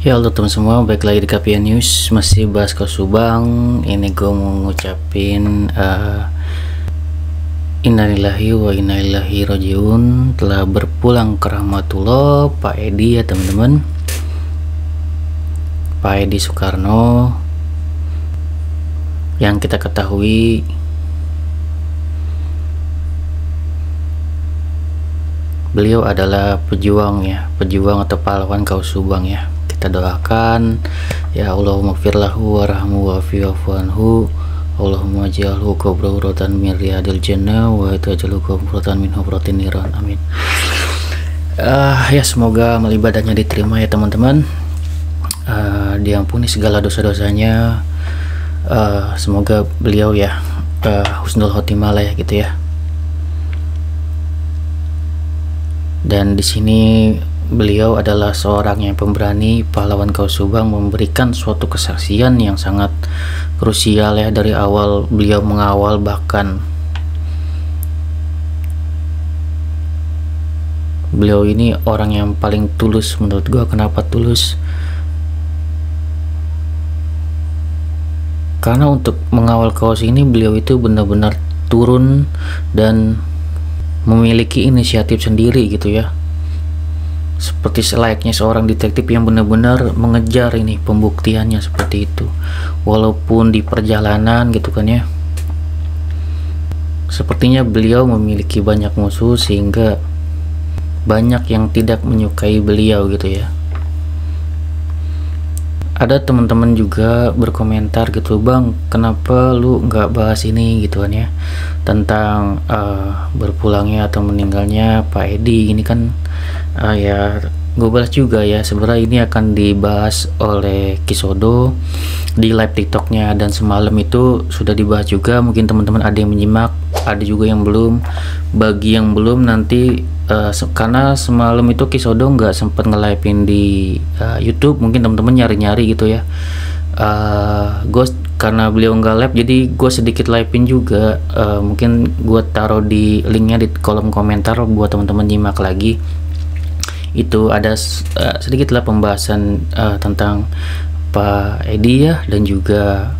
Ya halo teman semua, balik lagi di KPN News, masih bahas ke Subang. Ini gue mau ngucapin innalillahi wa inna ilaihi rajiun, telah berpulang ke rahmatullah Pak Edi ya teman-teman, Pak Edi Soekarno, yang kita ketahui beliau adalah pejuang atau pahlawan kaum Subang ya. Kita doakan ya Allahumma firlahu warahmu wa'afu anhu, Allahumma ja'alhu qabratan min riyadil jannah wa taj'alhu qabratan min hufratin niran, amin. Ya semoga amal ibadahnya diterima ya teman-teman, diampuni segala dosa-dosanya. Semoga beliau ya husnul khotimah lah ya gitu ya. Dan di sini beliau adalah seorang yang pemberani, pahlawan kaum Subang, memberikan suatu kesaksian yang sangat krusial ya. Dari awal beliau mengawal, bahkan beliau ini orang yang paling tulus menurut gua. Kenapa tulus? Karena untuk mengawal kaos ini beliau itu benar-benar turun dan memiliki inisiatif sendiri gitu ya, seperti selayaknya seorang detektif yang benar-benar mengejar ini pembuktiannya seperti itu. Walaupun di perjalanan gitu kan ya, sepertinya beliau memiliki banyak musuh sehingga banyak yang tidak menyukai beliau gitu ya. Ada teman-teman juga berkomentar gitu, bang kenapa lu nggak bahas ini gitu kan ya, tentang berpulangnya atau meninggalnya Pak Edi. Ini kan ya gue balas juga ya, sebenarnya ini akan dibahas oleh Kisodo di live TikToknya, dan semalam itu sudah dibahas juga. Mungkin teman-teman ada yang menyimak, ada juga yang belum. Bagi yang belum nanti karena semalam itu Kisodo nggak sempat nge-live-in di YouTube, mungkin teman-teman nyari-nyari gitu ya. Gue karena beliau nggak live, jadi gue sedikit live-in juga. Mungkin gue taruh di linknya di kolom komentar buat teman-teman nyimak lagi. Itu ada sedikit lah pembahasan tentang Pak Edi ya, dan juga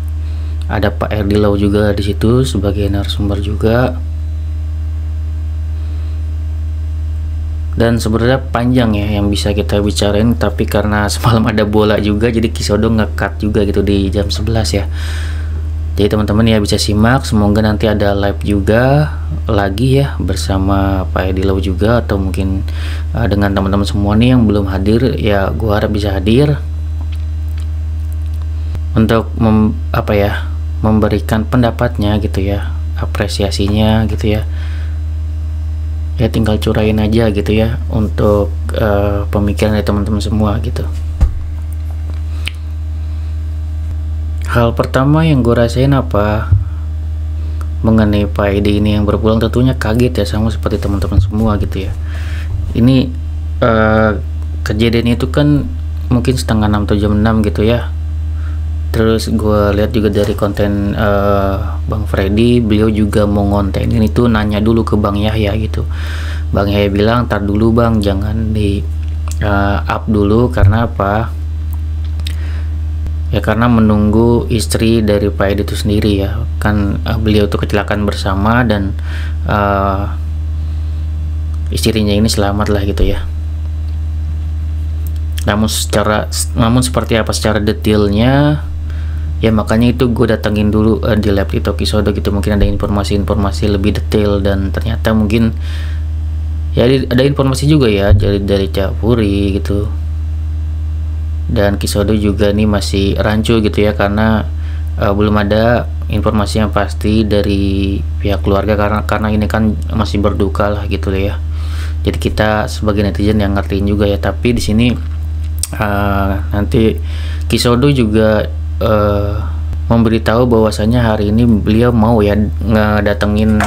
ada Pak Erdilau juga di situ sebagai narasumber juga. Dan sebenarnya panjang ya yang bisa kita bicarain, tapi karena semalam ada bola juga, jadi Kisodo nge-cut juga gitu di jam 11 ya. Jadi teman-teman ya bisa simak, semoga nanti ada live juga lagi ya bersama Pak Erdilau juga, atau mungkin dengan teman-teman semua nih yang belum hadir ya, gua harap bisa hadir untuk memberikan pendapatnya gitu ya, apresiasinya gitu ya. Ya tinggal curahin aja gitu ya untuk pemikiran dari teman-teman semua gitu. Hal pertama yang gue rasain apa mengenai Pak Edi ini yang berpulang, tentunya kaget ya, sama seperti teman-teman semua gitu ya. Ini kejadian itu kan mungkin setengah 6 atau jam 6 gitu ya. Terus gue lihat juga dari konten Bang Freddy, beliau juga mau ngontenin itu, nanya dulu ke Bang Yahya gitu. Bang Yahya bilang tar dulu bang, jangan di up dulu. Karena apa ya, karena menunggu istri dari Pak Edi itu sendiri ya kan. Beliau itu kecelakaan bersama, dan istrinya ini selamat lah gitu ya. Namun seperti apa secara detailnya ya, makanya itu gue datangin dulu di live TikTok Kisodo gitu. Mungkin ada informasi-informasi lebih detail, dan ternyata mungkin ya ada informasi juga ya dari Capuri gitu. Dan Kisodo juga nih masih rancu gitu ya, karena belum ada informasi yang pasti dari pihak keluarga, karena ini kan masih berduka lah gitu ya. Jadi kita sebagai netizen yang ngertiin juga ya. Tapi di sini nanti Kisodo juga memberitahu bahwasanya hari ini beliau mau ya ngedatengin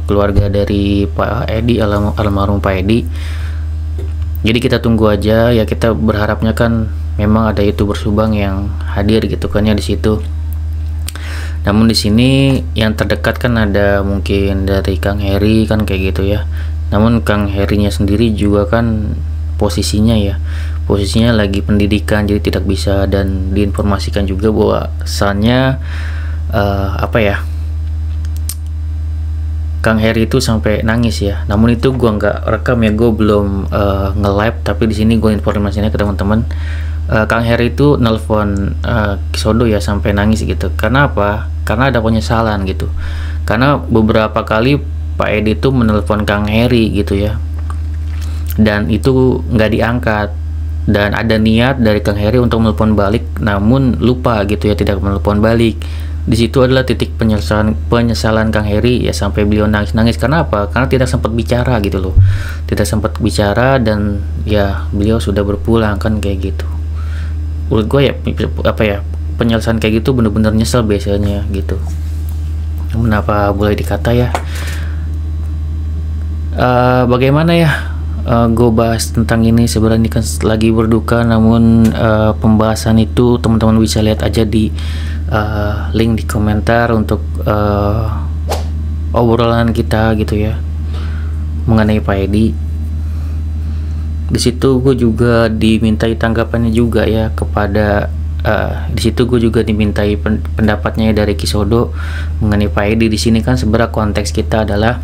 keluarga dari Pak Edi, almarhum Pak Edi. Jadi kita tunggu aja ya, kita berharapnya kan memang ada YouTuber Subang yang hadir gitu kan ya di situ. Namun di sini yang terdekat kan ada mungkin dari Kang Heri kan kayak gitu ya. Namun Kang Herinya sendiri juga kan posisinya ya, posisinya lagi pendidikan jadi tidak bisa, dan diinformasikan juga bahwasannya apa ya, Kang Heri itu sampai nangis ya. Namun itu gua nggak rekam ya, gue belum nge-live, tapi di sini gue informasinya ke teman-teman. Kang Heri itu nelpon Kisodo ya sampai nangis gitu. Karena apa? Karena ada penyesalan gitu. Karena beberapa kali Pak Edi itu menelpon Kang Heri gitu ya, dan itu nggak diangkat, dan ada niat dari Kang Heri untuk menelpon balik, namun lupa gitu ya, tidak menelpon balik. Di situ adalah titik penyesalan Kang Heri ya, sampai beliau nangis-nangis. Karena apa? Karena tidak sempat bicara gitu loh, tidak sempat bicara, dan ya beliau sudah berpulang kan kayak gitu. Menurut gue ya, apa ya, penyelesaian kayak gitu bener-bener nyesel biasanya gitu. Kenapa boleh dikata ya, bagaimana ya, gue bahas tentang ini sebenarnya kan lagi berduka, namun pembahasan itu teman-teman bisa lihat aja di link di komentar untuk obrolan kita gitu ya mengenai Pak Edi. Di situ gue juga dimintai tanggapannya juga ya kepada di situ gue juga dimintai pendapatnya dari Kisodo mengenai Pak Edi. Di sini kan sebenarnya konteks kita adalah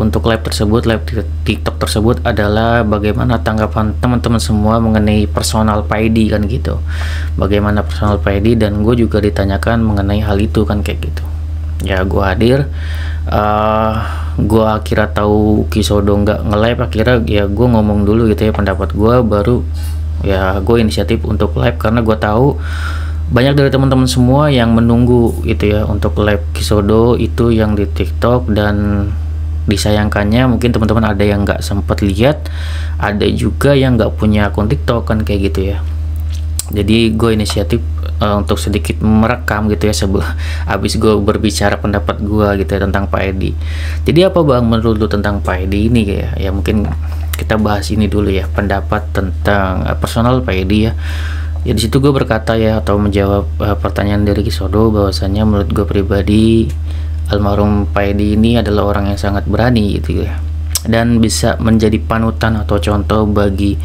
untuk live tersebut, live TikTok tersebut adalah bagaimana tanggapan teman-teman semua mengenai personal Pak Edi kan gitu. Bagaimana personal Pak Edi, dan gue juga ditanyakan mengenai hal itu kan kayak gitu. Ya gue hadir, gue akhirnya tahu Kisodo nggak nge-live, akhirnya ya gue ngomong dulu gitu ya pendapat gue, baru ya gue inisiatif untuk live karena gue tahu banyak dari teman-teman semua yang menunggu gitu ya untuk live Kisodo itu yang di TikTok. Dan disayangkannya mungkin teman-teman ada yang nggak sempat lihat, ada juga yang nggak punya akun TikTok kan kayak gitu ya. Jadi gue inisiatif untuk sedikit merekam gitu ya sebelah habis gue berbicara pendapat gue gitu ya tentang Pak Edi. Jadi apa bang menurut lu tentang Pak Edi ini ya mungkin kita bahas ini dulu ya, pendapat tentang personal Pak Edi ya. Ya di situ gue berkata ya, atau menjawab pertanyaan dari Kisodo, bahwasanya menurut gue pribadi almarhum Pak Edi ini adalah orang yang sangat berani gitu ya, dan bisa menjadi panutan atau contoh bagi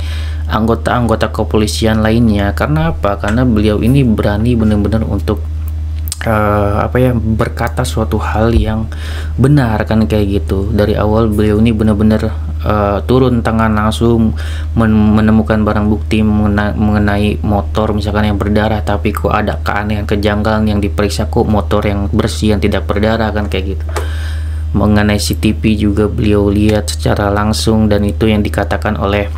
anggota-anggota kepolisian lainnya. Karena apa? Karena beliau ini berani benar-benar untuk apa ya, berkata suatu hal yang benar kan kayak gitu. Dari awal beliau ini benar-benar turun tangan langsung menemukan barang bukti mengenai motor misalkan yang berdarah, tapi kok ada keanehan kejanggalan yang diperiksa, kok motor yang bersih yang tidak berdarah kan kayak gitu. Mengenai CCTV juga beliau lihat secara langsung, dan itu yang dikatakan oleh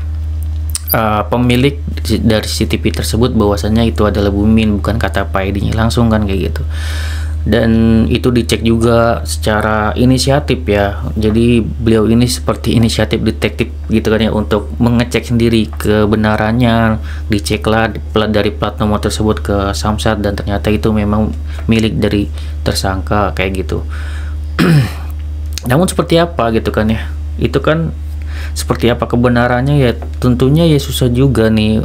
pemilik dari CCTV tersebut bahwasanya itu adalah Bu Mimin, bukan kata Pak Edi langsung kan kayak gitu. Dan itu dicek juga secara inisiatif ya, jadi beliau ini seperti inisiatif detektif gitu kan ya, untuk mengecek sendiri kebenarannya. Diceklah dari plat nomor tersebut ke Samsat, dan ternyata itu memang milik dari tersangka kayak gitu. Namun seperti apa gitu kan ya, itu kan seperti apa kebenarannya ya, tentunya ya susah juga nih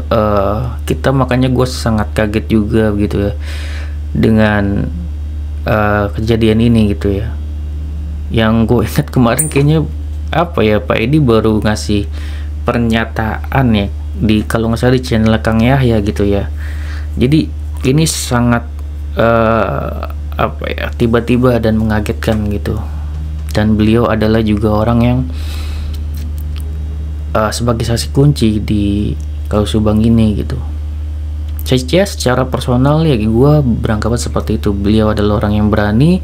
kita. Makanya gue sangat kaget juga gitu ya dengan kejadian ini gitu ya. Yang gue ingat kemarin kayaknya apa ya, Pak Edi baru ngasih pernyataan ya di, kalau nggak salah di channel Kang Yahya gitu ya. Jadi ini sangat apa ya, tiba-tiba dan mengagetkan gitu. Dan beliau adalah juga orang yang sebagai saksi kunci di kasus Subang ini gitu. Saya secara personal ya gue beranggapan seperti itu. Beliau adalah orang yang berani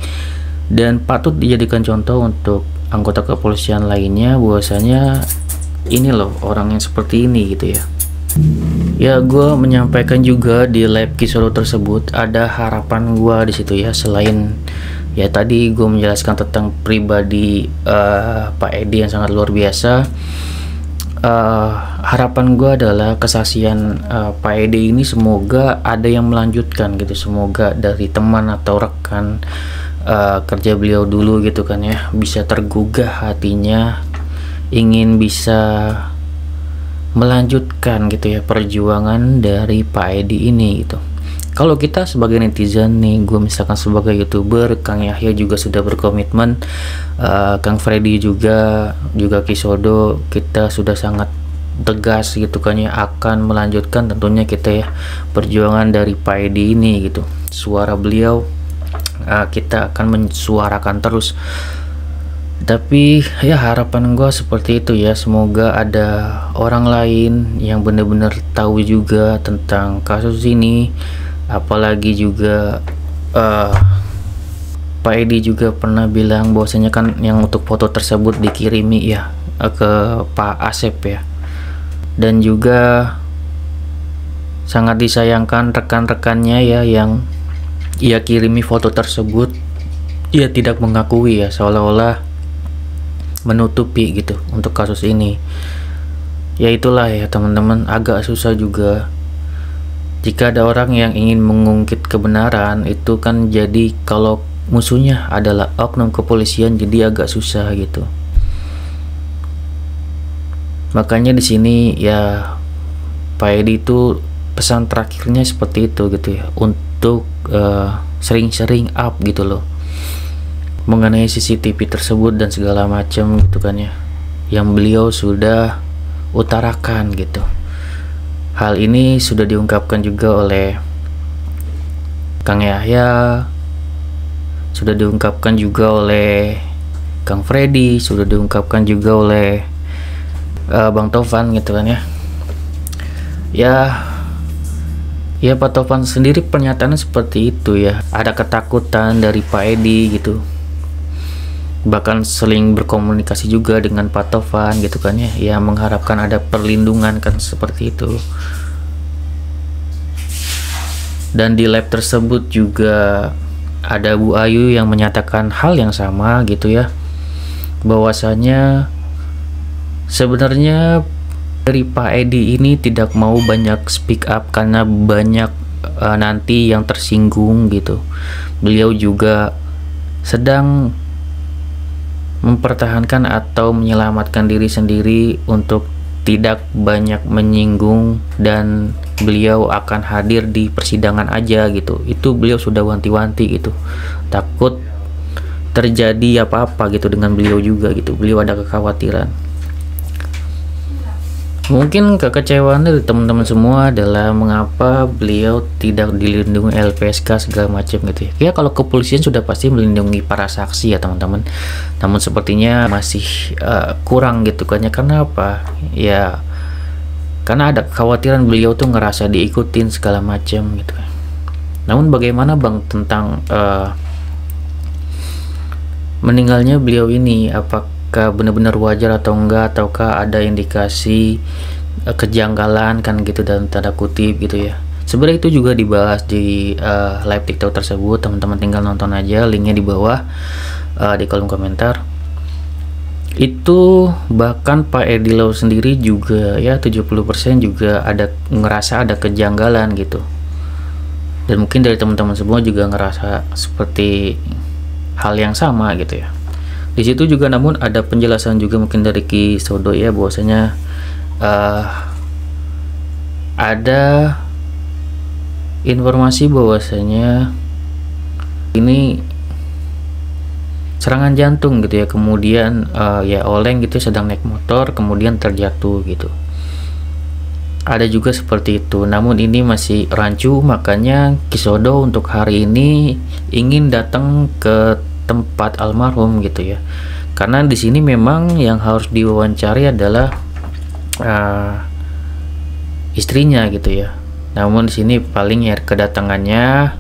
dan patut dijadikan contoh untuk anggota kepolisian lainnya, bahwasanya ini loh orang yang seperti ini gitu ya. Ya gue menyampaikan juga di live Kisodo tersebut ada harapan gue di situ ya, selain ya tadi gue menjelaskan tentang pribadi Pak Edi yang sangat luar biasa. Harapan gue adalah kesaksian Pak Edi ini semoga ada yang melanjutkan gitu, semoga dari teman atau rekan kerja beliau dulu gitu kan ya, bisa tergugah hatinya, ingin bisa melanjutkan gitu ya perjuangan dari Pak Edi ini gitu. Kalau kita sebagai netizen nih, gue misalkan sebagai YouTuber, Kang Yahya juga sudah berkomitmen, Kang Freddy juga Kisodo, kita sudah sangat tegas gitu kan ya, akan melanjutkan tentunya kita ya perjuangan dari Pak Edi ini gitu. Suara beliau kita akan mensuarakan terus. Tapi ya harapan gue seperti itu ya, semoga ada orang lain yang benar-benar tahu juga tentang kasus ini. Apalagi juga Pak Edi juga pernah bilang bahwasanya kan yang untuk foto tersebut dikirimi ya ke Pak Asep ya, dan juga sangat disayangkan rekan-rekannya ya yang ia kirimi foto tersebut, ia tidak mengakui ya, seolah-olah menutupi gitu untuk kasus ini. Ya itulah ya teman-teman, agak susah juga jika ada orang yang ingin mengungkit kebenaran itu kan, jadi kalau musuhnya adalah oknum kepolisian jadi agak susah gitu. Makanya di sini ya Pak Edi itu pesan terakhirnya seperti itu gitu ya, untuk sering-sering up gitu loh mengenai CCTV tersebut dan segala macam gitu kan ya, yang beliau sudah utarakan gitu. Hal ini sudah diungkapkan juga oleh Kang Yahya, sudah diungkapkan juga oleh Kang Freddy, sudah diungkapkan juga oleh Bang Tovan gitu kan ya. Ya Pak Tovan sendiri pernyataannya seperti itu ya, ada ketakutan dari Pak Edi gitu, bahkan seling berkomunikasi juga dengan Pak Tovan gitu kan ya, ya mengharapkan ada perlindungan kan seperti itu. Dan di live tersebut juga ada Bu Ayu yang menyatakan hal yang sama gitu ya, bahwasanya sebenarnya dari Pak Edi ini tidak mau banyak speak up karena banyak nanti yang tersinggung gitu. Beliau juga sedang mempertahankan atau menyelamatkan diri sendiri untuk tidak banyak menyinggung, dan beliau akan hadir di persidangan aja gitu. Itu beliau sudah wanti-wanti gitu, takut terjadi apa-apa gitu dengan beliau juga gitu. Beliau ada kekhawatiran. Mungkin kekecewaan dari teman-teman semua adalah mengapa beliau tidak dilindungi LPSK segala macam gitu ya. Ya kalau kepolisian sudah pasti melindungi para saksi ya teman-teman. Namun sepertinya masih kurang gitu kan ya. Karena apa? Ya karena ada kekhawatiran beliau tuh ngerasa diikutin segala macam gitu kan. Namun bagaimana Bang tentang meninggalnya beliau ini? Apakah benar-benar wajar atau enggak, ataukah ada indikasi kejanggalan kan gitu dalam tanda kutip gitu ya. Sebenarnya itu juga dibahas di live TikTok tersebut, teman-teman tinggal nonton aja, linknya di bawah di kolom komentar. Itu bahkan Pak Edi Lau sendiri juga ya 70% juga ada ngerasa ada kejanggalan gitu, dan mungkin dari teman-teman semua juga ngerasa seperti hal yang sama gitu ya. Di situ juga namun ada penjelasan juga mungkin dari Kisodo ya, bahwasanya ada informasi bahwasanya ini serangan jantung gitu ya, kemudian ya oleng gitu sedang naik motor kemudian terjatuh gitu. Ada juga seperti itu, namun ini masih rancu. Makanya Kisodo untuk hari ini ingin datang ke tempat almarhum gitu ya, karena di sini memang yang harus diwawancari adalah istrinya gitu ya. Namun di sini paling ya kedatangannya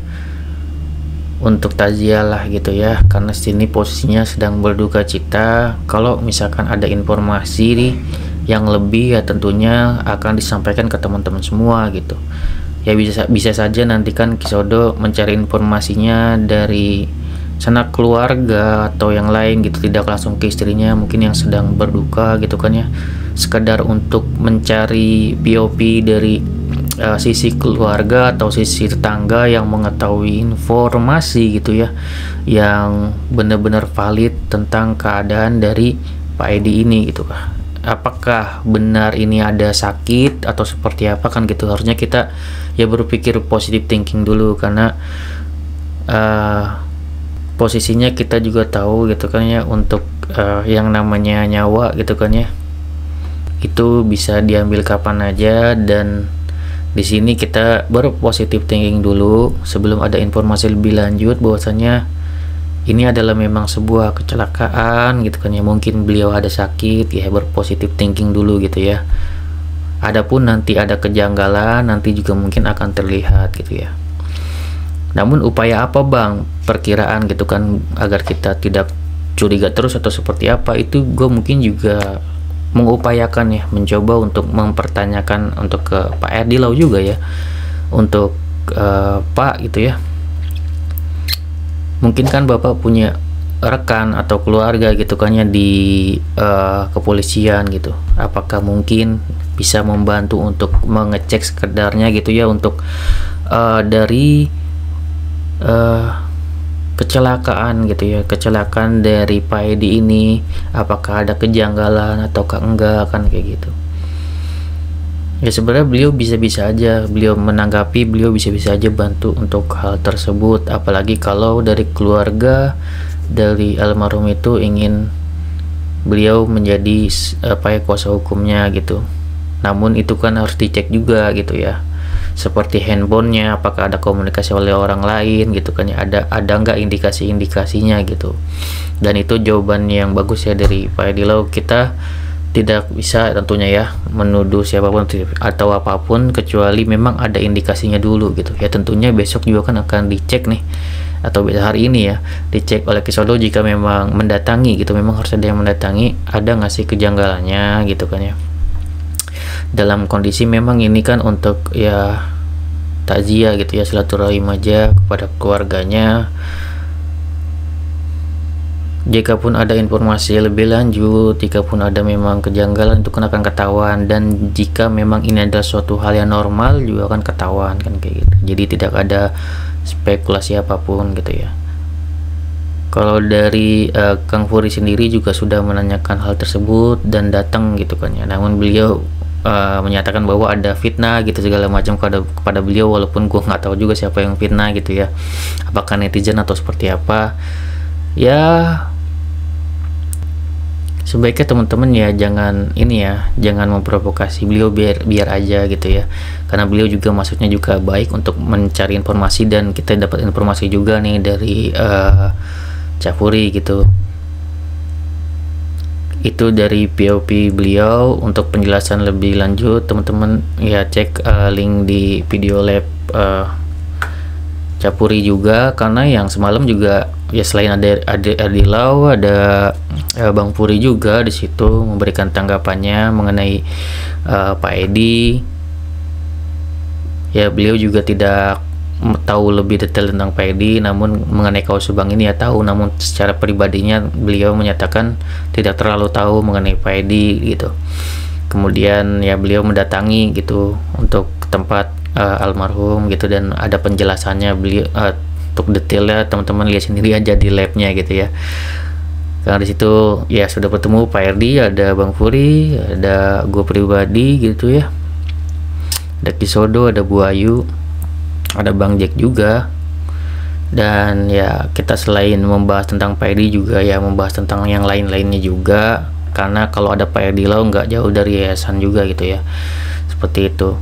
untuk takziah lah gitu ya, karena sini posisinya sedang berduka cita. Kalau misalkan ada informasi yang lebih ya tentunya akan disampaikan ke teman-teman semua gitu ya. Bisa saja nanti kan Kisodo mencari informasinya dari sanak keluarga atau yang lain gitu, tidak langsung ke istrinya mungkin yang sedang berduka gitu kan ya, sekedar untuk mencari POV dari sisi keluarga atau sisi tetangga yang mengetahui informasi gitu ya, yang benar-benar valid tentang keadaan dari Pak Edi ini gitu apakah benar ini ada sakit atau seperti apa kan gitu. Harusnya kita ya berpikir positive thinking dulu, karena posisinya kita juga tahu gitu kan ya, untuk yang namanya nyawa gitu kan ya, itu bisa diambil kapan aja. Dan di sini kita berpositive thinking dulu sebelum ada informasi lebih lanjut bahwasanya ini adalah memang sebuah kecelakaan gitu kan ya, mungkin beliau ada sakit ya, berpositive thinking dulu gitu ya. Adapun nanti ada kejanggalan nanti juga mungkin akan terlihat gitu ya. Namun upaya apa bang, perkiraan gitu kan, agar kita tidak curiga terus atau seperti apa, itu gue mungkin juga mengupayakan ya, mencoba untuk mempertanyakan untuk ke Pak Erdilau juga ya, untuk Pak gitu ya, mungkin kan Bapak punya rekan atau keluarga gitu kan ya di kepolisian gitu, apakah mungkin bisa membantu untuk mengecek sekedarnya gitu ya, untuk dari kecelakaan gitu ya, kecelakaan dari Pak Edi ini apakah ada kejanggalan ataukah enggak kan kayak gitu ya. Sebenarnya beliau bisa-bisa aja beliau menanggapi, beliau bisa-bisa aja bantu untuk hal tersebut, apalagi kalau dari keluarga dari almarhum itu ingin beliau menjadi kuasa hukumnya gitu. Namun itu kan harus dicek juga gitu ya, seperti handphonenya apakah ada komunikasi oleh orang lain gitu kan ya, ada nggak indikasi-indikasinya gitu. Dan itu jawaban yang bagus ya dari Pak Erdilau. Kita tidak bisa tentunya ya menuduh siapapun atau apapun kecuali memang ada indikasinya dulu gitu ya. Tentunya besok juga kan akan dicek nih, atau hari ini ya dicek oleh Kisodo jika memang mendatangi gitu, memang harus ada yang mendatangi, ada nggak sih kejanggalannya gitu kan ya. Dalam kondisi memang ini kan untuk ya takziah gitu ya, silaturahim aja kepada keluarganya. Jika pun ada informasi lebih lanjut, jika pun ada memang kejanggalan, itu kan akan ketahuan. Dan jika memang ini adalah suatu hal yang normal juga akan ketahuan kan kayak gitu. Jadi tidak ada spekulasi apapun gitu ya. Kalau dari Kang Furi sendiri juga sudah menanyakan hal tersebut dan datang gitu kan ya, namun beliau menyatakan bahwa ada fitnah gitu segala macam kepada beliau, walaupun gue nggak tahu juga siapa yang fitnah gitu ya, apakah netizen atau seperti apa ya. Sebaiknya teman-teman ya jangan ini ya, jangan memprovokasi beliau, biar aja gitu ya, karena beliau juga maksudnya juga baik untuk mencari informasi, dan kita dapat informasi juga nih dari Cafuri gitu. Itu dari POV beliau. Untuk penjelasan lebih lanjut teman-teman ya cek link di video lab Capuri juga, karena yang semalam juga ya selain ada Erdilau, ada Bang Puri juga di situ memberikan tanggapannya mengenai Pak Edi ya. Beliau juga tidak tahu lebih detail tentang Pak Edi, namun mengenai kasus Subang ini ya tahu, namun secara pribadinya beliau menyatakan tidak terlalu tahu mengenai Pak Edi gitu. Kemudian ya beliau mendatangi gitu untuk tempat almarhum gitu, dan ada penjelasannya beliau untuk detailnya teman-teman lihat sendiri aja di labnya gitu ya. Karena disitu ya sudah bertemu Pak Erdi, ada Bang Puri, ada gue pribadi gitu ya, ada Kisodo, ada Bu Ayu, ada Bang Jack juga. Dan ya kita selain membahas tentang Pak Edi juga ya membahas tentang yang lain-lainnya juga, karena kalau ada Pak Erdilau nggak jauh dari yayasan juga gitu ya, seperti itu.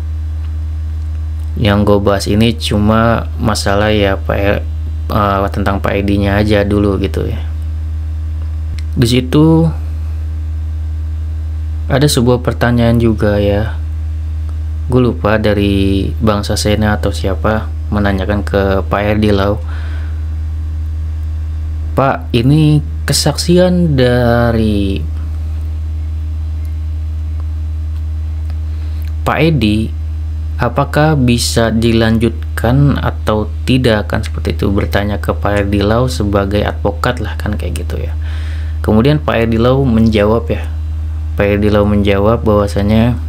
Yang gue bahas ini cuma masalah ya tentang Pak Edi-nya aja dulu gitu ya. Di situ ada sebuah pertanyaan juga ya, gue lupa dari Bang Sasena atau siapa menanyakan ke Pak Erdilau, Pak, ini kesaksian dari Pak Edi apakah bisa dilanjutkan atau tidak kan, seperti itu, bertanya ke Pak Erdilau sebagai advokat lah kan kayak gitu ya. Kemudian Pak Erdilau menjawab ya, Pak Erdilau menjawab bahwasanya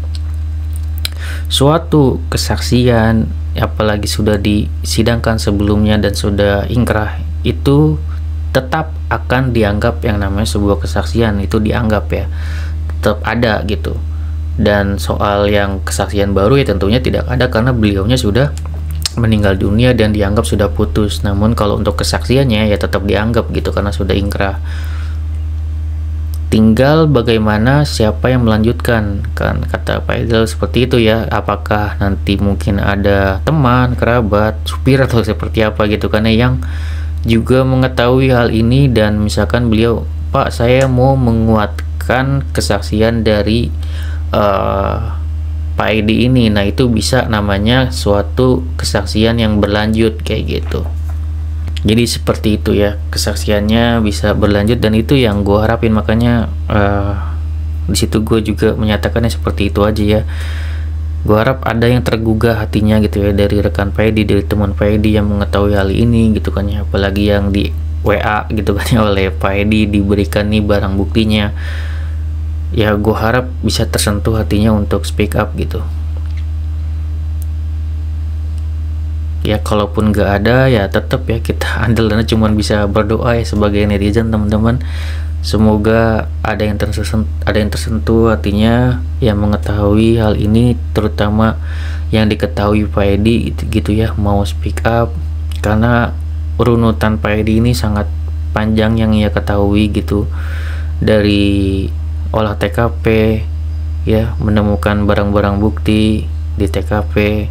suatu kesaksian apalagi sudah disidangkan sebelumnya dan sudah ingkrah itu tetap akan dianggap yang namanya sebuah kesaksian, itu dianggap ya. tetap ada gitu. Dan soal yang kesaksian baru ya tentunya tidak ada karena beliaunya sudah meninggal dunia dan dianggap sudah putus. Namun kalau untuk kesaksiannya ya tetap dianggap gitu karena sudah ingkrah. Tinggal bagaimana siapa yang melanjutkan, kan kata Pak Idil seperti itu ya. Apakah nanti mungkin ada teman, kerabat, supir atau seperti apa gitu karena yang juga mengetahui hal ini dan misalkan beliau, Pak saya mau menguatkan kesaksian dari Pak Edi ini. Nah itu bisa namanya suatu kesaksian yang berlanjut kayak gitu. Jadi seperti itu ya, kesaksiannya bisa berlanjut dan itu yang gue harapin. Makanya di situ gue juga menyatakannya seperti itu aja ya. Gue harap ada yang tergugah hatinya gitu ya dari rekan Pak Edi, dari teman Pak Edi yang mengetahui hal ini gitu kan ya. Apalagi yang di WA gitu kan ya oleh Pak Edi diberikan nih barang buktinya. Ya gue harap bisa tersentuh hatinya untuk speak up gitu. Ya kalaupun gak ada ya tetap ya kita andal dan cuman bisa berdoa ya sebagai netizen teman-teman. Semoga ada yang tersentuh hatinya yang mengetahui hal ini, terutama yang diketahui Pak Edi gitu ya, mau speak up karena runutan Pak Edi ini sangat panjang yang ia ketahui gitu. Dari olah TKP ya, menemukan barang-barang bukti di TKP,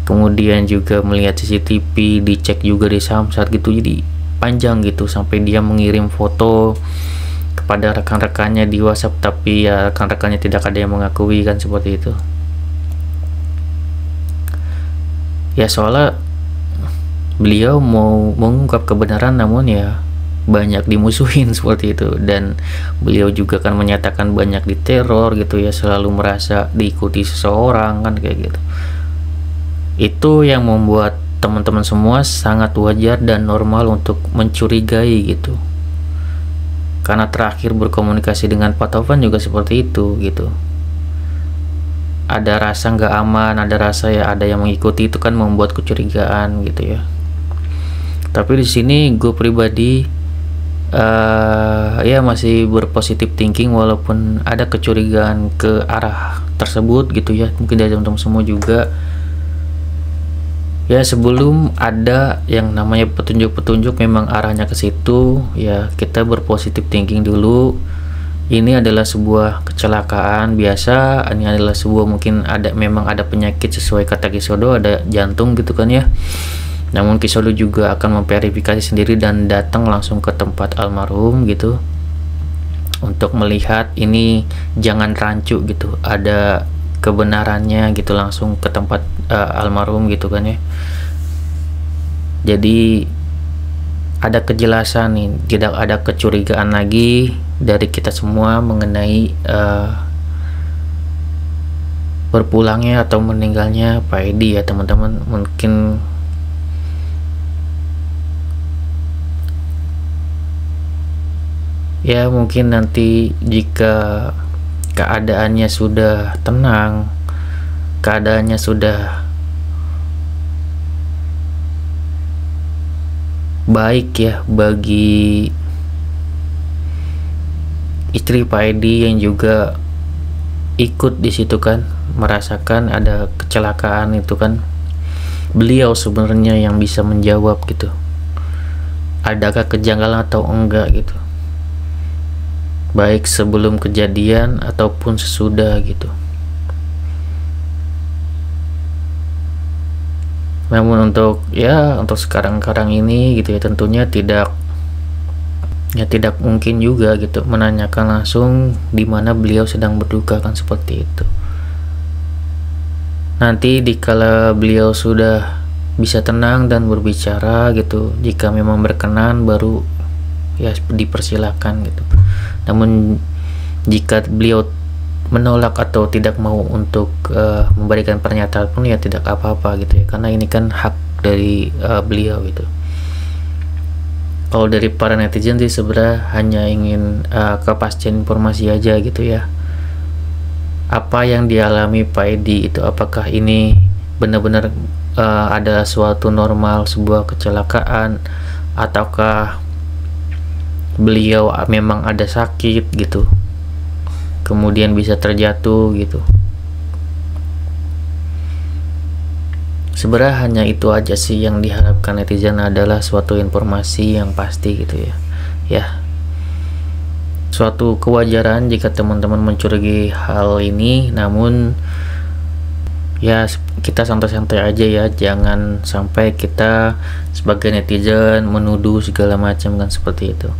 kemudian juga melihat CCTV, dicek juga di Samsat gitu. Jadi panjang gitu sampai dia mengirim foto kepada rekan-rekannya di WhatsApp, tapi ya rekan-rekannya tidak ada yang mengakui kan seperti itu ya. Soalnya beliau mau mengungkap kebenaran namun ya banyak dimusuhin seperti itu, dan beliau juga kan menyatakan banyak diteror gitu ya, selalu merasa diikuti seseorang kan kayak gitu. Itu yang membuat teman-teman semua sangat wajar dan normal untuk mencurigai gitu, karena terakhir berkomunikasi dengan Pak Taufan juga seperti itu gitu. Ada rasa nggak aman, ada rasa ya ada yang mengikuti, itu kan membuat kecurigaan gitu ya. Tapi di sini gue pribadi ya masih berpositif thinking walaupun ada kecurigaan ke arah tersebut gitu ya. Mungkin dari teman-teman semua juga ya, sebelum ada yang namanya petunjuk-petunjuk memang arahnya ke situ ya, kita berpositif thinking dulu. Ini adalah sebuah kecelakaan biasa, ini adalah sebuah mungkin memang ada penyakit sesuai kata Kisodo, ada jantung gitu kan ya. Namun Kisodo juga akan memverifikasi sendiri dan datang langsung ke tempat almarhum gitu untuk melihat ini, jangan rancu gitu, ada kebenarannya gitu, langsung ke tempat almarhum gitu kan ya. Jadi ada kejelasan nih, tidak ada kecurigaan lagi dari kita semua mengenai berpulangnya atau meninggalnya Pak Edi ya teman-teman. Mungkin ya mungkin nanti jika keadaannya sudah tenang, keadaannya sudah baik ya bagi istri Pak Edi yang juga ikut di situ kan, merasakan ada kecelakaan itu kan, beliau sebenarnya yang bisa menjawab gitu, adakah kejanggalan atau enggak gitu, baik sebelum kejadian ataupun sesudah gitu. Namun untuk sekarang ini gitu ya, tentunya tidak mungkin juga gitu menanyakan langsung di mana beliau sedang berduka kan seperti itu. Nanti dikala beliau sudah bisa tenang dan berbicara gitu, jika memang berkenan baru ya dipersilakan gitu. Namun jika beliau menolak atau tidak mau untuk memberikan pernyataan pun ya tidak apa-apa gitu ya, karena ini kan hak dari beliau gitu. Kalau dari para netizen sih sebenarnya hanya ingin kepastian informasi aja gitu ya, apa yang dialami Pak Edi itu apakah ini benar-benar ada suatu normal sebuah kecelakaan, ataukah beliau memang ada sakit gitu. kemudian bisa terjatuh gitu. Sebenarnya hanya itu aja sih yang diharapkan netizen, adalah suatu informasi yang pasti gitu ya. Ya, suatu kewajaran jika teman-teman mencurigai hal ini, namun ya kita santai-santai aja ya, jangan sampai kita sebagai netizen menuduh segala macam kan, seperti itu.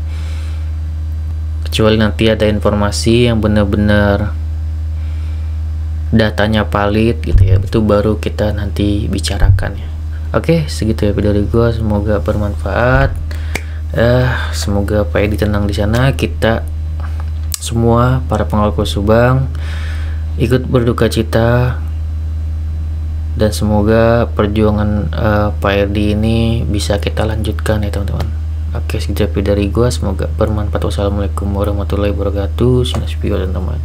Kecuali nanti ada informasi yang benar-benar datanya valid gitu ya, itu baru kita nanti bicarakan ya. Oke, segitu ya video dari gua, semoga bermanfaat. Semoga Pak Edi tenang di sana, kita semua para pengawal Kota Subang ikut berduka cita, dan semoga perjuangan Pak Edi ini bisa kita lanjutkan ya teman-teman. Oke, segitu video dari gua, semoga bermanfaat. Wassalamualaikum warahmatullahi wabarakatuh. Sinas dan teman.